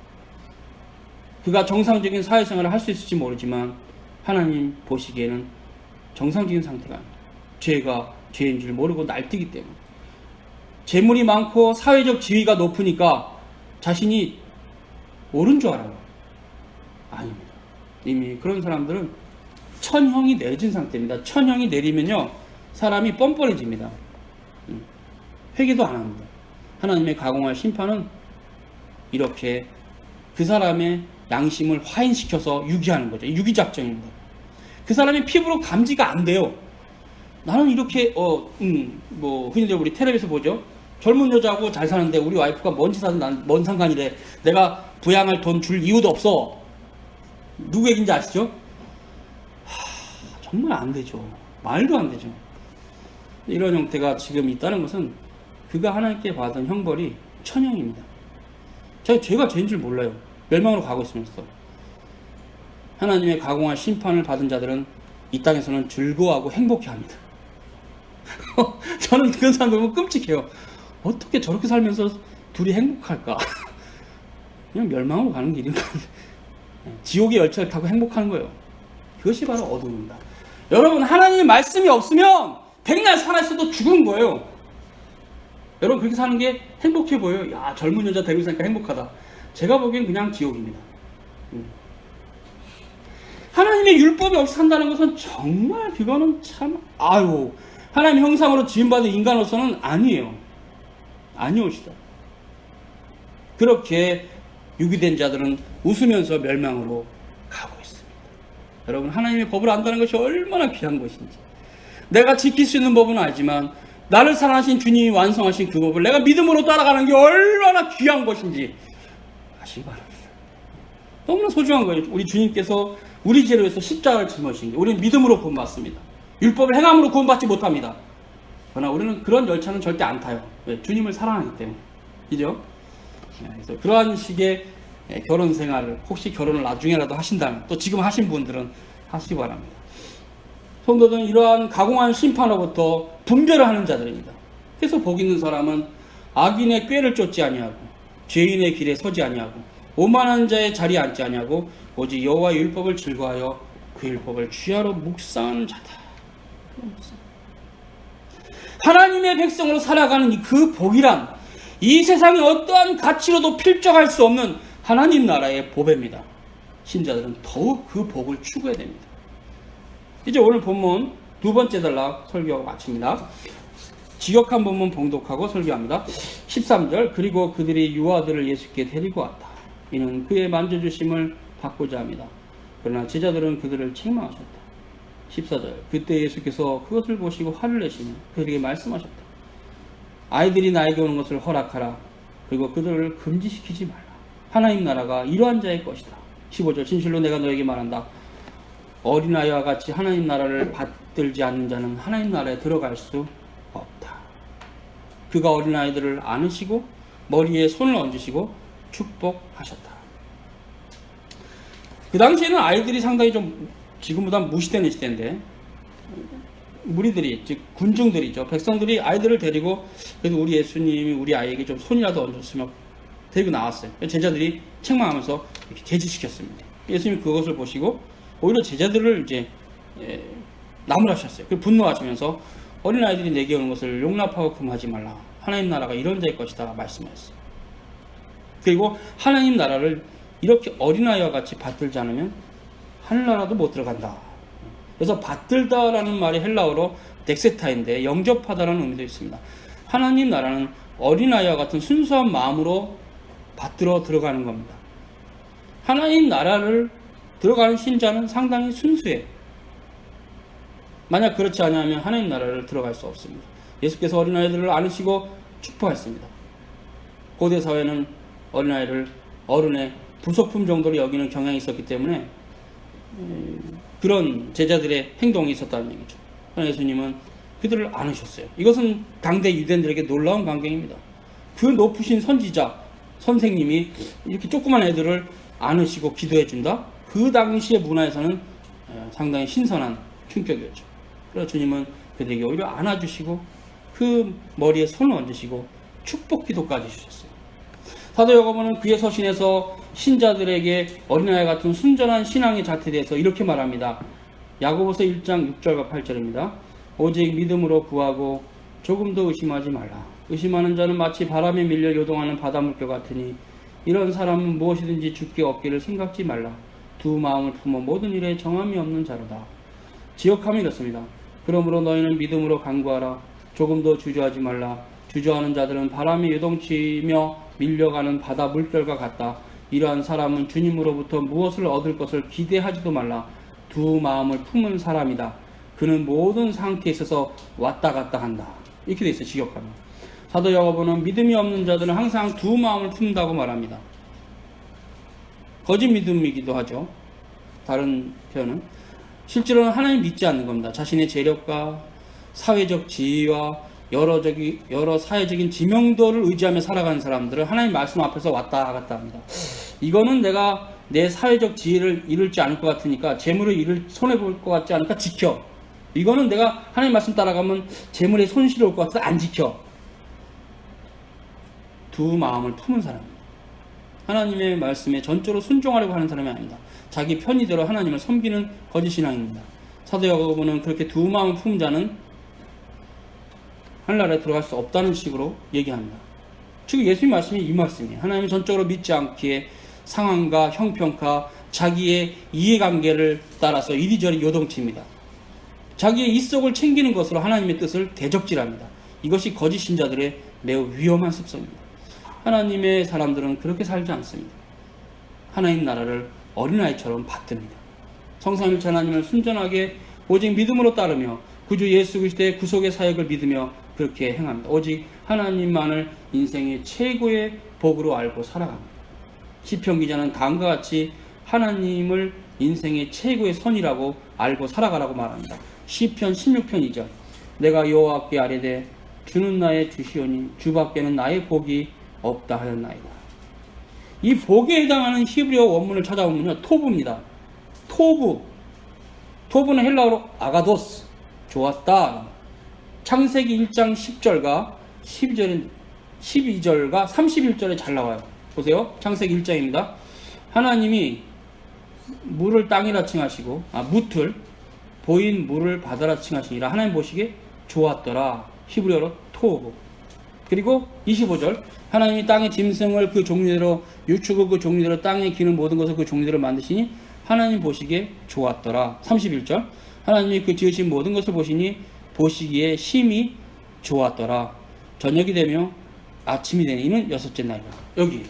그가 정상적인 사회생활을 할 수 있을지 모르지만 하나님 보시기에는 정상적인 상태가 아닙니다. 죄가 죄인 줄 모르고 날뛰기 때문에. 재물이 많고 사회적 지위가 높으니까 자신이 옳은 줄 알아요. 아닙니다. 이미 그런 사람들은 천형이 내려진 상태입니다. 천형이 내리면요, 사람이 뻔뻔해집니다. 회개도 안 합니다. 하나님의 가공할 심판은 이렇게 그 사람의 양심을 화인시켜서 유기하는 거죠. 유기작전입니다. 그 사람의 피부로 감지가 안 돼요. 나는 이렇게 흔히들 우리 텔레비에서 보죠. 젊은 여자하고 잘 사는데 우리 와이프가 뭔 짓 하든 난 뭔 상관이래. 내가 부양할 돈 줄 이유도 없어. 누구 얘기인지 아시죠? 정말 안 되죠. 말도 안 되죠. 이런 형태가 지금 있다는 것은 그가 하나님께 받은 형벌이 천형입니다. 제가 죄가 죄인 줄 몰라요. 멸망으로 가고 있으면서. 하나님의 가공한 심판을 받은 자들은 이 땅에서는 즐거워하고 행복해합니다. 저는 그런 사람 보면 끔찍해요. 어떻게 저렇게 살면서 둘이 행복할까? 그냥 멸망으로 가는 길인가? 지옥의 열차를 타고 행복하는 거예요. 그것이 바로 어둠입니다. 여러분, 하나님의 말씀이 없으면 백날 살아있어도 죽은 거예요. 여러분, 그렇게 사는 게 행복해 보여요. 야, 젊은 여자 데리고 사니까 행복하다. 제가 보기엔 그냥 지옥입니다. 하나님의 율법이 없이 산다는 것은 정말 그거는 참 하나님 형상으로 지음받은 인간으로서는 아니에요. 아니오시다. 그렇게 유기된 자들은 웃으면서 멸망으로 가고 있습니다. 여러분, 하나님의 법을 안다는 것이 얼마나 귀한 것인지. 내가 지킬 수 있는 법은 알지만 나를 사랑하신 주님이 완성하신 그 법을 내가 믿음으로 따라가는 게 얼마나 귀한 것인지 아시기 바랍니다. 너무나 소중한 거예요. 우리 주님께서 우리 죄를 위해서 십자가를 짊어지신 게 우리는 믿음으로 본받습니다. 율법을 행함으로 구원받지 못합니다. 그러나 우리는 그런 열차는 절대 안 타요. 왜? 주님을 사랑하기 때문에. 그죠? 그래서 그러한 식의 결혼 생활을, 혹시 결혼을 나중에라도 하신다면, 또 지금 하신 분들은 하시기 바랍니다. 성도들은 이러한 가공한 심판으로부터 분별을 하는 자들입니다. 그래서 복 있는 사람은 악인의 꾀를 쫓지 아니하고 죄인의 길에 서지 아니하고 오만한 자의 자리에 앉지 아니하고 오직 여호와의 율법을 즐거워하여 그 율법을 주야로 묵상하는 자다. 하나님의 백성으로 살아가는 그 복이란 이 세상의 어떠한 가치로도 필적할 수 없는 하나님 나라의 보배입니다. 신자들은 더욱 그 복을 추구해야 됩니다. 이제 오늘 본문 두 번째 단락 설교하고 마칩니다. 지역한 본문 봉독하고 설교합니다. 13절, 그리고 그들이 유아들을 예수께 데리고 왔다. 이는 그의 만져주심을 받고자 합니다. 그러나 제자들은 그들을 책망하셨다. 14절, 그때 예수께서 그것을 보시고 화를 내시며 그들에게 말씀하셨다. 아이들이 나에게 오는 것을 허락하라. 그리고 그들을 금지시키지 말라. 하나님 나라가 이러한 자의 것이다. 15절, 진실로 내가 너에게 말한다. 어린아이와 같이 하나님 나라를 받들지 않는 자는 하나님 나라에 들어갈 수 없다. 그가 어린아이들을 안으시고 머리에 손을 얹으시고 축복하셨다. 그 당시에는 아이들이 상당히 좀 지금보다 무시되는 시대인데, 무리들이, 즉 군중들이죠, 백성들이 아이들을 데리고, 그래도 우리 예수님이 우리 아이에게 좀 손이라도 얹었으면 데리고 나왔어요. 제자들이 책망하면서 이렇게 제지시켰습니다. 예수님이 그것을 보시고 오히려 제자들을 이제 나무라셨어요. 그 분노하시면서 어린아이들이 내게 오는 것을 용납하고 금하지 말라. 하나님 나라가 이런 자의 것이다 말씀하셨어요. 그리고 하나님 나라를 이렇게 어린아이와 같이 받들지 않으면 하늘나라도 못 들어간다. 그래서 받들다라는 말이 헬라어로 덱세타인데 영접하다라는 의미도 있습니다. 하나님 나라는 어린아이와 같은 순수한 마음으로 받들어 들어가는 겁니다. 하나님 나라를 들어가는 신자는 상당히 순수해요. 만약 그렇지 않으면 하나님 나라를 들어갈 수 없습니다. 예수께서 어린아이들을 안으시고 축복했습니다. 고대 사회는 어린아이를 어른의 부속품 정도로 여기는 경향이 있었기 때문에 그런 제자들의 행동이 있었다는 얘기죠. 그러나 예수님은 그들을 안으셨어요. 이것은 당대 유대인들에게 놀라운 광경입니다. 그 높으신 선지자, 선생님이 이렇게 조그만 애들을 안으시고 기도해 준다? 그 당시의 문화에서는 상당히 신선한 충격이었죠. 그래서 주님은 그들에게 오히려 안아주시고 그 머리에 손을 얹으시고 축복 기도까지 주셨어요. 사도 야고보는 그의 서신에서 신자들에게 어린아이 같은 순전한 신앙의 자태에 대해서 이렇게 말합니다. 야고보서 1장 6절과 8절입니다. 오직 믿음으로 구하고 조금도 의심하지 말라. 의심하는 자는 마치 바람에 밀려 요동하는 바닷물결 같으니 이런 사람은 무엇이든지 주께 얻기를 생각지 말라. 두 마음을 품어 모든 일에 정함이 없는 자로다. 지역함이 이렇습니다. 그러므로 너희는 믿음으로 간구하라. 조금도 주저하지 말라. 주저하는 자들은 바람이 요동치며 밀려가는 바다 물결과 같다. 이러한 사람은 주님으로부터 무엇을 얻을 것을 기대하지도 말라. 두 마음을 품은 사람이다. 그는 모든 상태에 있어서 왔다 갔다 한다. 이렇게 돼 있어요. 지역하면. 사도 야고보는 믿음이 없는 자들은 항상 두 마음을 품는다고 말합니다. 거짓 믿음이기도 하죠. 다른 표현은. 실제로는 하나님 믿지 않는 겁니다. 자신의 재력과 사회적 지위와 여러 사회적인 지명도를 의지하며 살아가는 사람들은 하나님 말씀 앞에서 왔다 갔다 합니다. 이거는 내가 내 사회적 지위를 잃을지 않을 것 같으니까, 재물을 손해볼 것 같지 않으니까 지켜. 이거는 내가 하나님 말씀 따라가면 재물에 손실이 올 것 같아서 안 지켜. 두 마음을 품은 사람입니다. 하나님의 말씀에 전적으로 순종하려고 하는 사람이 아닙니다. 자기 편의대로 하나님을 섬기는 거짓신앙입니다. 사도 야고보는 그렇게 두 마음을 품은 자는 하늘나라에 들어갈 수 없다는 식으로 얘기합니다. 즉 예수님 말씀이 이 말씀이에요. 하나님을 전적으로 믿지 않기에 상황과 형평과 자기의 이해관계를 따라서 이리저리 요동칩니다. 자기의 입속을 챙기는 것으로 하나님의 뜻을 대적질합니다. 이것이 거짓 신자들의 매우 위험한 습성입니다. 하나님의 사람들은 그렇게 살지 않습니다. 하나님 나라를 어린아이처럼 받듭니다. 성삼일체 하나님을 순전하게 오직 믿음으로 따르며 구주 예수 그리스도의 구속의 사역을 믿으며 그렇게 행합니다. 오직 하나님만을 인생의 최고의 복으로 알고 살아갑니다. 시편 기자는 다음과 같이 하나님을 인생의 최고의 선이라고 알고 살아가라고 말합니다. 시편 16편 2절. 내가 여호와께 아뢰되 주는 나의 주시오니 주밖에는 나의 복이 없다 하였나이다. 이 복에 해당하는 히브리어 원문을 찾아보면요, 토부입니다. 토부는 헬라어로 아가도스, 좋았다. 창세기 1장 10절과 12절과 31절에 잘 나와요. 보세요. 창세기 1장입니다. 하나님이 물을 땅이라 칭하시고, 무틀, 보인 물을 바다라 칭하시니라. 하나님 보시기에 좋았더라. 히브리어로 토부. 그리고 25절. 하나님이 땅의 짐승을 그 종류대로, 유축을 그 종류대로, 땅에 기는 모든 것을 그 종류대로 만드시니 하나님 보시기에 좋았더라. 31절. 하나님이 그 지으신 모든 것을 보시기에 심히 좋았더라. 저녁이 되며 아침이 되니 이는 여섯째 날이라. 여기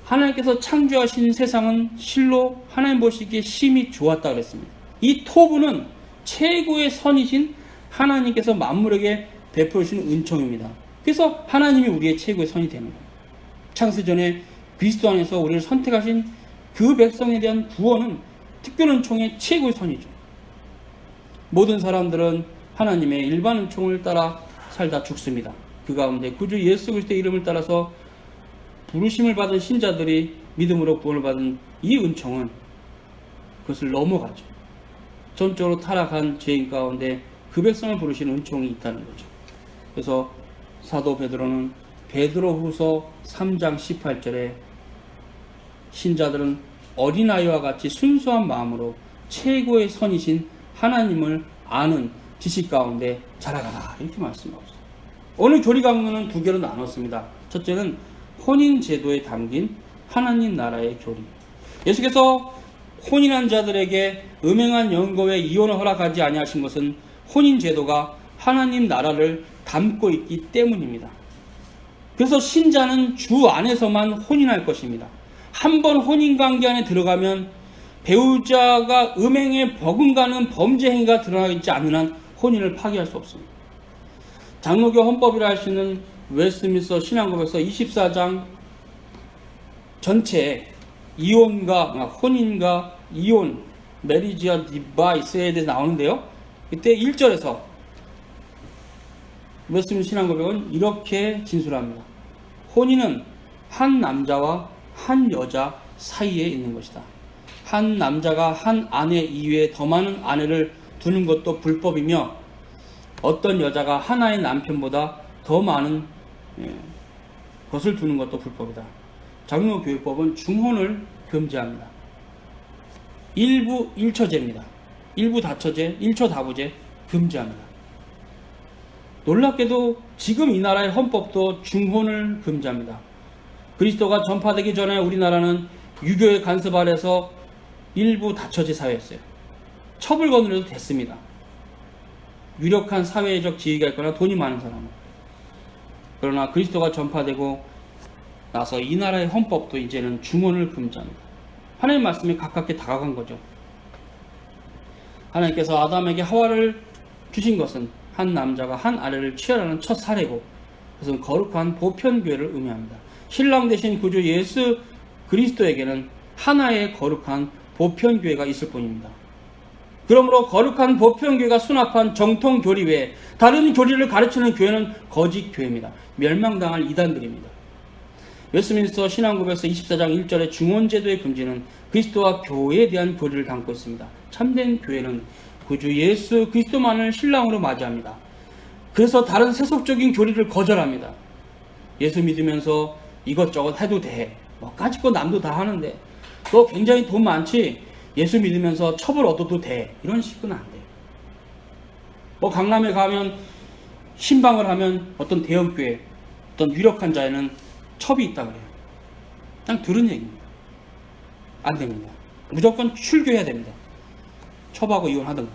하나님께서 창조하신 세상은 실로 하나님 보시기에 심히 좋았다 그랬습니다. 이 토부는 최고의 선이신 하나님께서 만물에게 베풀으신 은총입니다. 그래서 하나님이 우리의 최고의 선이 되는 거예요. 창세전에 그리스도 안에서 우리를 선택하신 그 백성에 대한 구원은 특별 은총의 최고의 선이죠. 모든 사람들은 하나님의 일반 은총을 따라 살다 죽습니다. 그 가운데 구주 예수 그리스도의 이름을 따라서 부르심을 받은 신자들이 믿음으로 구원을 받은 이 은총은 그것을 넘어가죠. 전적으로 타락한 죄인 가운데 그 백성을 부르시는 은총이 있다는 거죠. 그래서 사도 베드로는 베드로후서 3장 18절에 신자들은 어린아이와 같이 순수한 마음으로 최고의 선이신 하나님을 아는 지식 가운데 자라가라 이렇게 말씀하고 있습니다. 오늘 교리 강론은 두 개로 나눴습니다. 첫째는 혼인제도에 담긴 하나님 나라의 교리. 예수께서 혼인한 자들에게 음행한 연고의 이혼을 허락하지 아니하신 것은 혼인제도가 하나님 나라를 담고 있기 때문입니다. 그래서 신자는 주 안에서만 혼인할 것입니다. 한번 혼인관계 안에 들어가면 배우자가 음행에 버금가는 범죄 행위가 드러나지 않는 한 혼인을 파기할 수 없습니다. 장로교 헌법이라 할 수 있는 웨스트민스터 신앙법에서 24장 전체에 혼인과 이혼, 메리지와 디바이스에 대해서 나오는데요. 이때 1절에서 웨스트민스터 신앙법은 이렇게 진술합니다. 혼인은 한 남자와 한 여자 사이에 있는 것이다. 한 남자가 한 아내 이외에 더 많은 아내를 두는 것도 불법이며 어떤 여자가 하나의 남편보다 더 많은 것을 두는 것도 불법이다. 장로교육법은 중혼을 금지합니다. 일부 1처제입니다. 일부 다처제, 1처 다부제 금지합니다. 놀랍게도 지금 이 나라의 헌법도 중혼을 금지합니다. 그리스도가 전파되기 전에 우리나라는 유교의 간섭 아래서 일부 다처제 사회였어요. 첩을 거느려도 됐습니다. 유력한 사회적 지위가 있거나 돈이 많은 사람은. 그러나 그리스도가 전파되고 나서 이 나라의 헌법도 이제는 중혼을 금지합니다. 하나님 말씀에 가깝게 다가간 거죠. 하나님께서 아담에게 하와를 주신 것은 한 남자가 한 아내를 취하라는 첫 사례고, 그것은 거룩한 보편교회를 의미합니다. 신랑 되신 구주 예수 그리스도에게는 하나의 거룩한 보편교회가 있을 뿐입니다. 그러므로 거룩한 보편교회가 수납한 정통교리 외에 다른 교리를 가르치는 교회는 거짓교회입니다. 멸망당할 이단들입니다. 웨스트민스터 신앙법에서 24장 1절의 중혼제도의 금지는 그리스도와 교회에 대한 교리를 담고 있습니다. 참된 교회는 구주 예수 그리스도만을 신랑으로 맞이합니다. 그래서 다른 세속적인 교리를 거절합니다. 예수 믿으면서 이것저것 해도 돼. 까짓 거 남도 다 하는데 너 굉장히 돈 많지? 예수 믿으면서 첩을 얻어도 돼. 이런 식은 안 돼요. 강남에 가면 신방을 하면 어떤 대형교회, 어떤 유력한 자에는 첩이 있다 그래요. 그냥 들은 얘기입니다. 안 됩니다. 무조건 출교해야 됩니다. 첩하고 이혼하든가.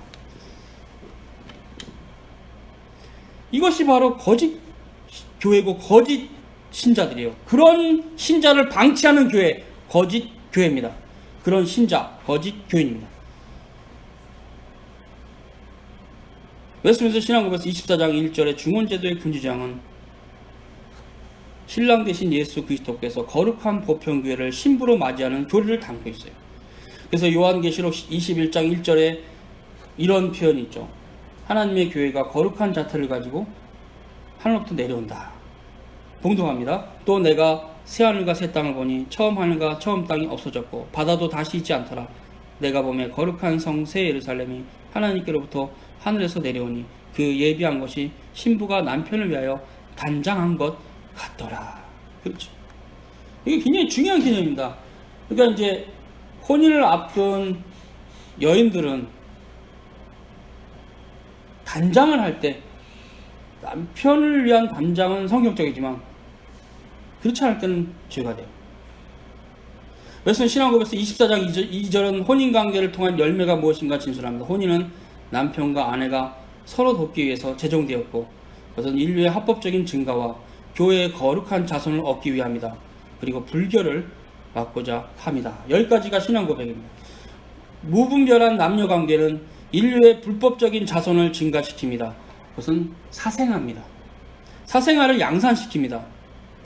이것이 바로 거짓 교회고 거짓 신자들이에요. 그런 신자를 방치하는 교회, 거짓 교회입니다. 그런 신자, 거짓 교인입니다. 웨스트민스터 신앙법에서 24장 1절의 중혼제도의 금지장은 신랑 되신 예수 그리스도께서 거룩한 보편교회를 신부로 맞이하는 교리를 담고 있어요. 그래서 요한계시록 21장 1절에 이런 표현이 있죠. 하나님의 교회가 거룩한 자태를 가지고 하늘로부터 내려온다. 봉독합니다. 또 내가 새 하늘과 새 땅을 보니 처음 하늘과 처음 땅이 없어졌고 바다도 다시 있지 않더라. 내가 보매 거룩한 성 새 예루살렘이 하나님께로부터 하늘에서 내려오니 그 예비한 것이 신부가 남편을 위하여 단장한 것 같더라. 그렇죠. 이게 굉장히 중요한 개념입니다. 그러니까 이제 혼인을 앞둔 여인들은 단장을 할 때 남편을 위한 단장은 성경적이지만 그렇지 않을 때는 죄가 돼요. 웨스턴 신앙고백서 24장 2절은 혼인관계를 통한 열매가 무엇인가 진술합니다. 혼인은 남편과 아내가 서로 돕기 위해서 제정되었고 그것은 인류의 합법적인 증가와 교회의 거룩한 자손을 얻기 위함이다. 그리고 불결을 막고자 합니다. 여기까지가 신앙고백입니다. 무분별한 남녀관계는 인류의 불법적인 자손을 증가시킵니다. 그것은 사생아입니다. 사생아를 양산시킵니다.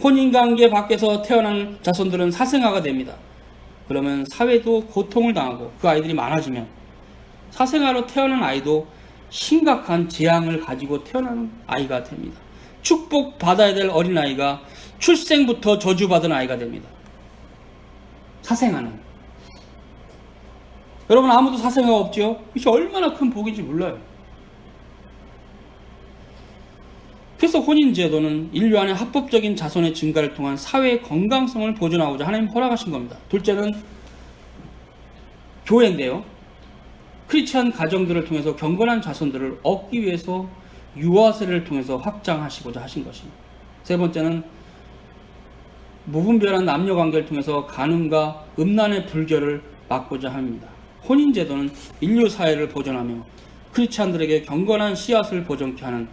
혼인관계 밖에서 태어난 자손들은 사생아가 됩니다. 그러면 사회도 고통을 당하고 그 아이들이 많아지면 사생아로 태어난 아이도 심각한 재앙을 가지고 태어나는 아이가 됩니다. 축복받아야 될 어린아이가 출생부터 저주받은 아이가 됩니다. 사생아는. 여러분 아무도 사생아가 없죠? 이게 얼마나 큰 복인지 몰라요. 그래서 혼인제도는 인류 안의 합법적인 자손의 증가를 통한 사회의 건강성을 보존하고자 하나님 허락하신 겁니다. 둘째는 교회인데요. 크리스찬 가정들을 통해서 경건한 자손들을 얻기 위해서 유아세례를 통해서 확장하시고자 하신 것입니다. 세 번째는 무분별한 남녀관계를 통해서 간음과 음란의 불결을 막고자 합니다. 혼인제도는 인류 사회를 보존하며 크리스찬들에게 경건한 씨앗을 보존케 하는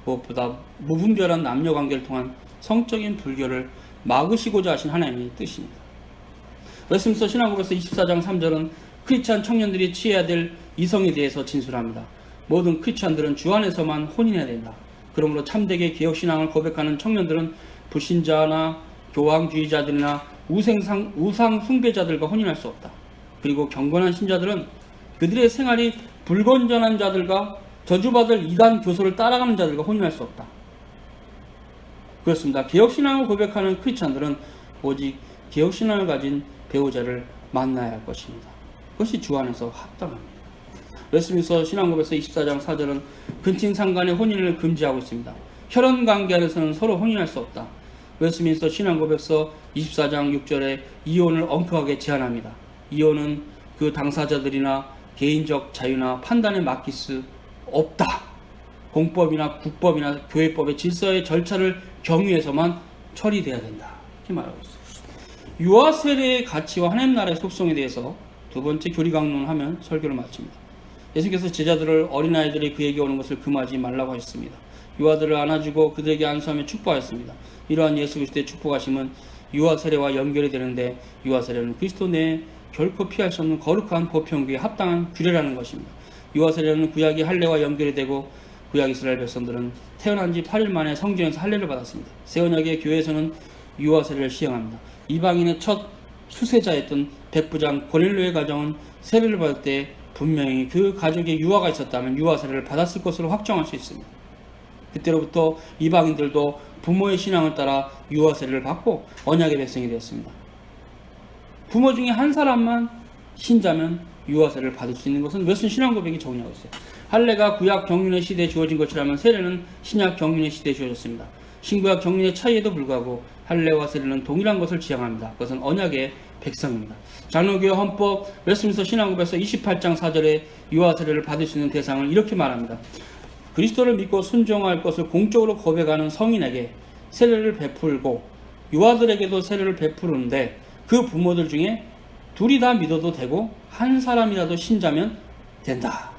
무엇보다 무분별한 남녀관계를 통한 성적인 불결을 막으시고자 하신 하나님의 뜻입니다. 웨스민스터 신앙고백서 24장 3절은 크리스찬 청년들이 취해야 될 이성에 대해서 진술합니다. 모든 크리스찬들은 주 안에서만 혼인해야 된다. 그러므로 참되게 개혁신앙을 고백하는 청년들은 불신자나 교황주의자들이나 우상 숭배자들과 혼인할 수 없다. 그리고 경건한 신자들은 그들의 생활이 불건전한 자들과 저주받을 이단 교소를 따라가는 자들과 혼인할 수 없다. 그렇습니다. 개혁신앙을 고백하는 크리스찬들은 오직 개혁신앙을 가진 배우자를 만나야 할 것입니다. 그것이 주 안에서 합당합니다. 웨스민스터 신앙고백서 24장 4절은 근친상간의 혼인을 금지하고 있습니다. 혈연관계 안에서는 서로 혼인할 수 없다. 웨스민스터 신앙고백서 24장 6절에 이혼을 엄격하게 제한합니다. 이혼은 그 당사자들이나 개인적 자유나 판단에 맡길 수 없다. 공법이나 국법이나 교회법의 질서의 절차를 경유해서만 처리돼야 된다. 이렇게 말하고 있습니다. 유아 세례의 가치와 하나님 나라의 속성에 대해서 두 번째 교리 강론을 하면 설교를 마칩니다. 예수께서 제자들을 어린아이들이 그에게 오는 것을 금하지 말라고 하셨습니다. 유아들을 안아주고 그들에게 안수하며 축복하였습니다. 이러한 예수 그리스도의 축복하심은 유아 세례와 연결이 되는데 유아 세례는 그리스도 내에 결코 피할 수 없는 거룩한 보편교에 합당한 규례라는 것입니다. 유아 세례는 구약의 할례와 연결이 되고 구약 이스라엘 백성들은 태어난 지 8일 만에 성전에서 할례를 받았습니다. 새 언약의 교회에서는 유아 세례를 시행합니다. 이방인의 첫 수세자였던 백부장 고넬료의 가정은 세례를 받을 때 분명히 그 가족에 유아가 있었다면 유아 세례를 받았을 것으로 확정할 수 있습니다. 그때로부터 이방인들도 부모의 신앙을 따라 유아 세례를 받고 언약의 백성이 되었습니다. 부모 중에 한 사람만 신자면 유아 세례를 받을 수 있는 것은 웨스턴 신앙고백이 정의하고 있어요. 할례가 구약 경륜의 시대에 주어진 것이라면 세례는 신약 경륜의 시대에 주어졌습니다. 신구약 경륜의 차이에도 불구하고 할례와 세례는 동일한 것을 지향합니다. 그것은 언약의 백성입니다. 장로교회 헌법 웨스민스터 신앙고백서 28장 4절에 유아 세례를 받을 수 있는 대상을 이렇게 말합니다. 그리스도를 믿고 순종할 것을 공적으로 고백하는 성인에게 세례를 베풀고 유아들에게도 세례를 베푸는데 그 부모들 중에 둘이 다 믿어도 되고 한 사람이라도 신자면 된다.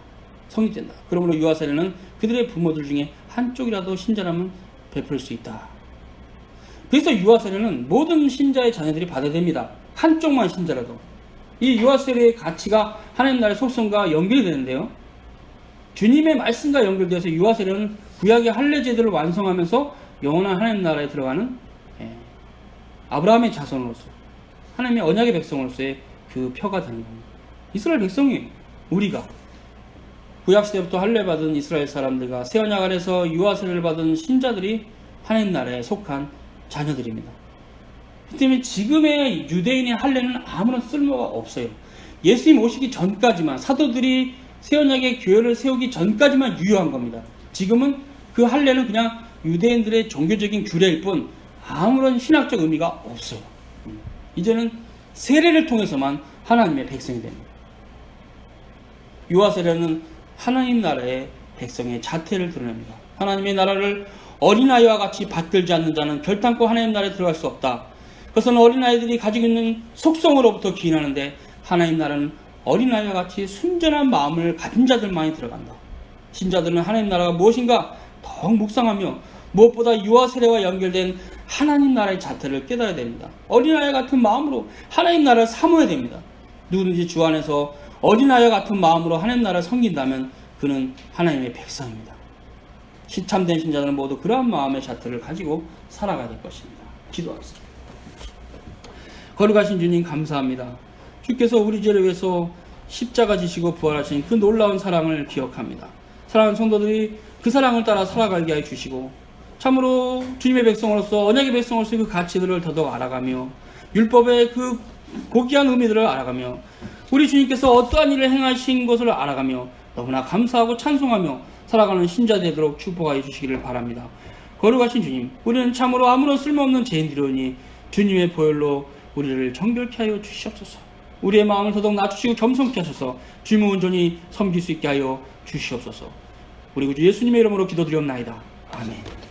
성이 된다. 그러므로 유아 세례는 그들의 부모들 중에 한쪽이라도 신자라면 베풀 수 있다. 그래서 유아 세례는 모든 신자의 자녀들이 받아야 됩니다. 한쪽만 신자라도. 이 유아 세례의 가치가 하나님 나라의 속성과 연결이 되는데요. 주님의 말씀과 연결되어서 유아 세례는 구약의 할례 제도를 완성하면서 영원한 하나님 나라에 들어가는 아브라함의 자손으로서 하나님의 언약의 백성으로서의 그 표가 되는 겁니다. 이스라엘 백성이에요. 우리가. 구약시대부터 할례받은 이스라엘 사람들과 새 언약 안에서 유아 세례를 받은 신자들이 하나님 나라에 속한 자녀들입니다. 그 때문에 지금의 유대인의 할례는 아무런 쓸모가 없어요. 예수님 오시기 전까지만, 사도들이 새 언약의 교회를 세우기 전까지만 유효한 겁니다. 지금은 그 할례는 그냥 유대인들의 종교적인 규례일 뿐 아무런 신학적 의미가 없어요. 이제는 세례를 통해서만 하나님의 백성이 됩니다. 유아 세례는 하나님 나라의 백성의 자태를 드러냅니다. 하나님의 나라를 어린아이와 같이 받들지 않는 자는 결단코 하나님 나라에 들어갈 수 없다. 그것은 어린아이들이 가지고 있는 속성으로부터 기인하는데, 하나님 나라는 어린아이와 같이 순전한 마음을 가진 자들만이 들어간다. 신자들은 하나님 나라가 무엇인가 더욱 묵상하며 무엇보다 유아 세례와 연결된 하나님 나라의 자태를 깨달아야 됩니다. 어린아이 같은 마음으로 하나님 나라를 사모해야 됩니다. 누구든지 주 안에서 어린아이와 같은 마음으로 하나님 나라를 섬긴다면 그는 하나님의 백성입니다. 참된 신자들은 모두 그러한 마음의 자태를 가지고 살아가야 될 것입니다. 기도하겠습니다. 거룩하신 주님, 감사합니다. 주께서 우리 죄를 위해서 십자가 지시고 부활하신 그 놀라운 사랑을 기억합니다. 사랑하는 성도들이 그 사랑을 따라 살아가게 해 주시고, 참으로 주님의 백성으로서, 언약의 백성으로서 그 가치들을 더더욱 알아가며 율법의 그 고귀한 의미들을 알아가며 우리 주님께서 어떠한 일을 행하신 것을 알아가며 너무나 감사하고 찬송하며 살아가는 신자 되도록 축복하여 주시기를 바랍니다. 거룩하신 주님, 우리는 참으로 아무런 쓸모없는 죄인들이오니 주님의 보혈로 우리를 정결케 하여 주시옵소서. 우리의 마음을 더더욱 낮추시고 겸손케 하셔서 주님을 온전히 섬길 수 있게 하여 주시옵소서. 우리 구주 예수님의 이름으로 기도드리옵나이다. 아멘.